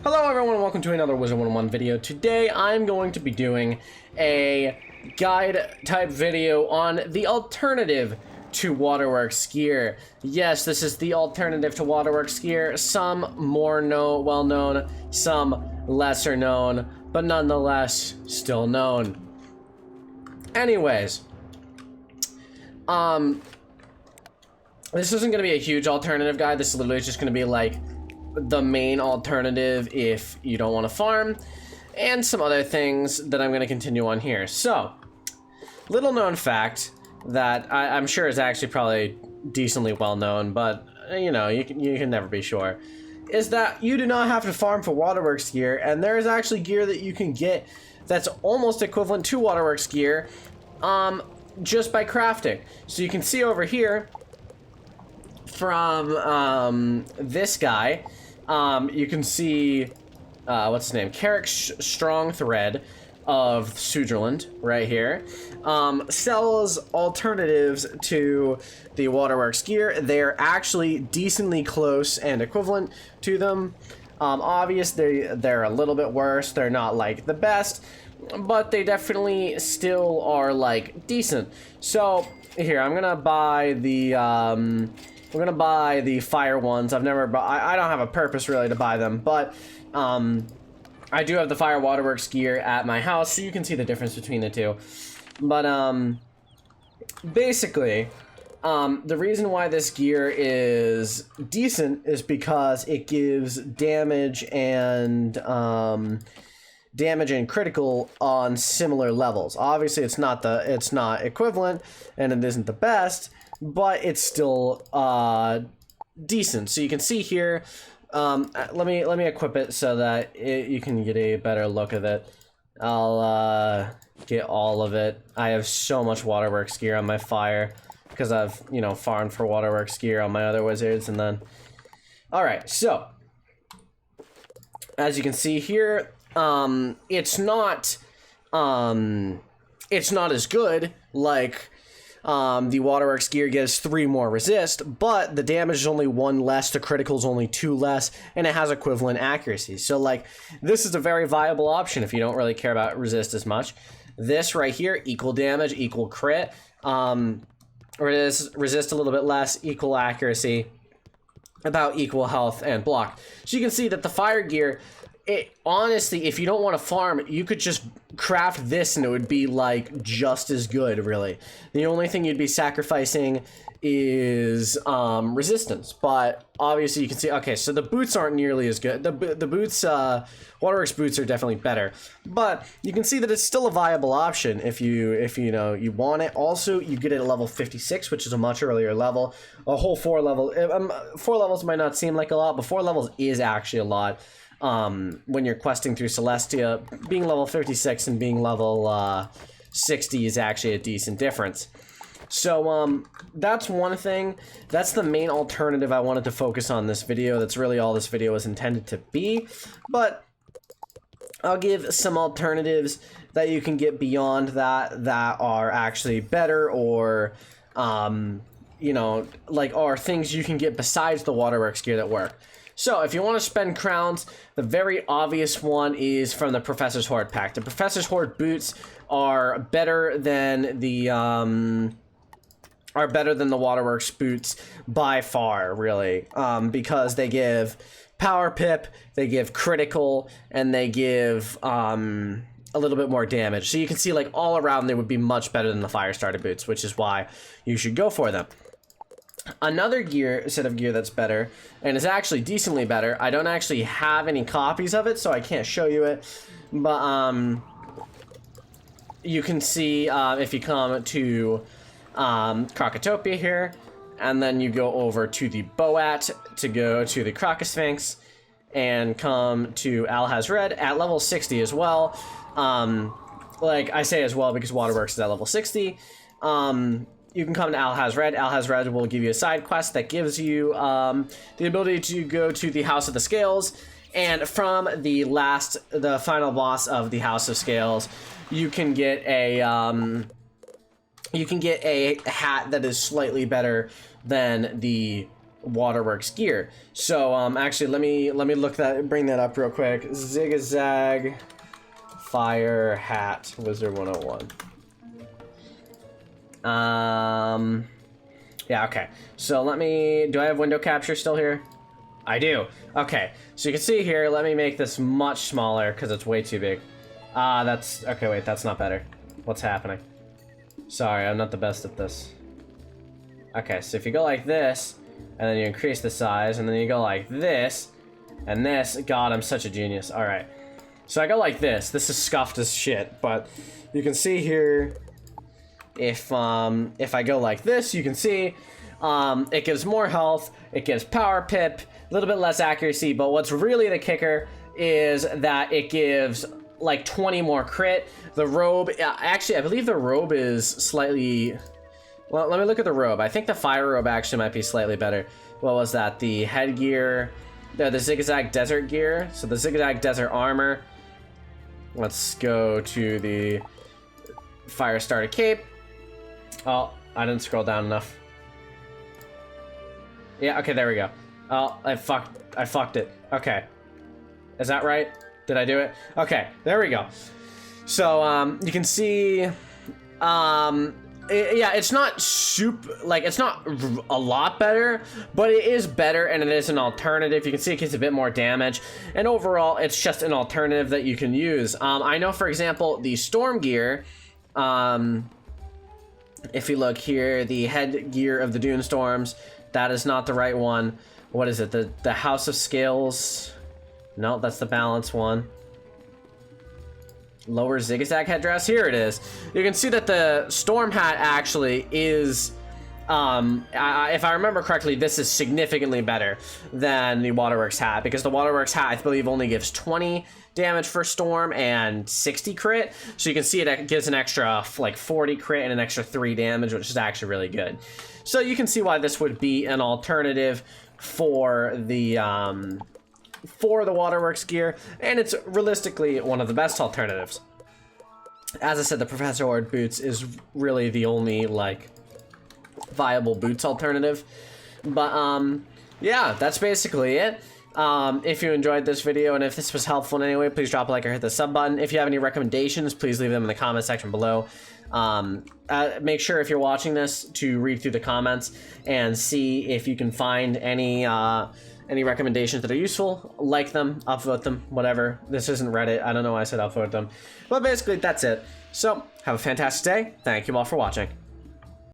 Hello everyone and welcome to another Wizard101 video. Today I'm going to be doing a guide type video on the alternative to Waterworks gear. Yes, this is the alternative to Waterworks gear. Some more well known, some lesser known, but nonetheless still known. Anyways, this isn't going to be a huge alternative guide. This is literally just going to be like the main alternative if you don't want to farm, and some other things that I'm going to continue on here. So, little known fact that I'm sure is actually probably decently well known, but you know, you can never be sure, is that you do not have to farm for Waterworks gear, and there is actually gear that you can get that's almost equivalent to Waterworks gear just by crafting. So you can see over here from this guy, you can see what's his name, Carrick's Strong Thread of Switzerland right here, sells alternatives to the Waterworks gear. They're actually decently close and equivalent to them. Obviously they're a little bit worse. They're not like the best, but they definitely still are like decent. So here, I'm gonna buy the we're gonna buy the fire ones. I've never I don't have a purpose really to buy them, but I do have the fire Waterworks gear at my house, so you can see the difference between the two. But basically, the reason why this gear is decent is because it gives damage and critical on similar levels. Obviously it's not equivalent and it isn't the best, but it's still decent. So you can see here, let me equip it so that you can get a better look of it. I'll get all of it. I have so much Waterworks gear on my fire because I've, you know, farmed for Waterworks gear on my other wizards. And then alright, so as you can see here, it's not as good. Like the Waterworks gear gives 3 more resist, but the damage is only 1 less, the critical is only 2 less, and it has equivalent accuracy. So like, this is a very viable option if you don't really care about resist as much. This right here, equal damage, equal crit, resist a little bit less, equal accuracy, about equal health and block. So you can see that the fire gear, it honestly, if you don't want to farm, you could just craft this and it would be like just as good, really. The only thing you'd be sacrificing is resistance, but obviously you can see, okay, so the boots aren't nearly as good. The boots, Waterworks boots are definitely better, but you can see that it's still a viable option if you know you want it. Also, you get it at level 56, which is a much earlier level. A whole 4 levels might not seem like a lot, but 4 levels is actually a lot. When you're questing through Celestia, being level 56 and being level 60 is actually a decent difference. So that's one thing. That's the main alternative I wanted to focus on this video. That's really all this video was intended to be. But I'll give some alternatives that you can get beyond that are actually better, or you know, like, are things you can get besides the Waterworks gear that work. So, if you want to spend crowns, the very obvious one is from the Professor's Horde pack. The Professor's Horde boots are better than the Waterworks boots by far, really, because they give power pip, they give critical, and they give a little bit more damage. So you can see, like, all around they would be much better than the fire starter boots, which is why you should go for them. Another set of gear that's better, and is actually decently better, I don't actually have any copies of it, so I can't show you it, but you can see if you come to Krakatopia here, and then you go over to the Boat to go to the Krakesphinx, and come to Alhaz-Red at level 60 as well. Like I say as well because Waterworks is at level 60. You can come to Alhaz-Red. Alhaz-Red will give you a side quest that gives you the ability to go to the House of the Scales, and from the final boss of the House of Scales, you can get a hat that is slightly better than the Waterworks gear. So actually let me bring that up real quick. Zigzag fire hat Wizard 101. Yeah, okay. So do I have window capture still here? I do. Okay. So you can see here, let me make this much smaller because it's way too big. That's okay, wait, that's not better. What's happening? Sorry, I'm not the best at this. Okay, so if you go like this, and then you increase the size, and then you go like this, and this. God, I'm such a genius. All right. So I go like this. This is scuffed as shit, but you can see here, if I go like this, you can see it gives more health, it gives power pip, a little bit less accuracy, but what's really the kicker is that it gives like 20 more crit. The robe, actually, I believe the robe is slightly... Well, let me look at the robe. I think the fire robe actually might be slightly better. What was that? The headgear, the zigzag desert gear. So the zigzag desert armor. Let's go to the fire starter cape. Oh, I didn't scroll down enough. Yeah, okay, there we go. Oh, I fucked it. Okay. Is that right? Did I do it? Okay, there we go. So, you can see, yeah, it's not it's not a lot better, but it is better, and it is an alternative. You can see it gets a bit more damage, and overall, it's just an alternative that you can use. I know, for example, the storm gear, if you look here, the headgear of the Dune Storms, that is not the right one. What is it? The House of Scales? No, that's the balance one. Lower zigzag headdress, here it is. You can see that the storm hat actually is, if I remember correctly, this is significantly better than the Waterworks hat, because the Waterworks hat, I believe, only gives 20 damage for storm and 60 crit. So you can see it gives an extra like 40 crit and an extra 3 damage, which is actually really good. So you can see why this would be an alternative for the Waterworks gear, and it's realistically one of the best alternatives. As I said, the Professor Ord boots is really the only like viable boots alternative. But yeah, that's basically it. If you enjoyed this video and if this was helpful in any way, please drop a like or hit the sub button. If you have any recommendations, please leave them in the comment section below. Make sure if you're watching this to read through the comments and see if you can find any recommendations that are useful. Like them, upvote them, whatever. This isn't Reddit. I don't know why I said upvote them. But basically, that's it. So, have a fantastic day. Thank you all for watching.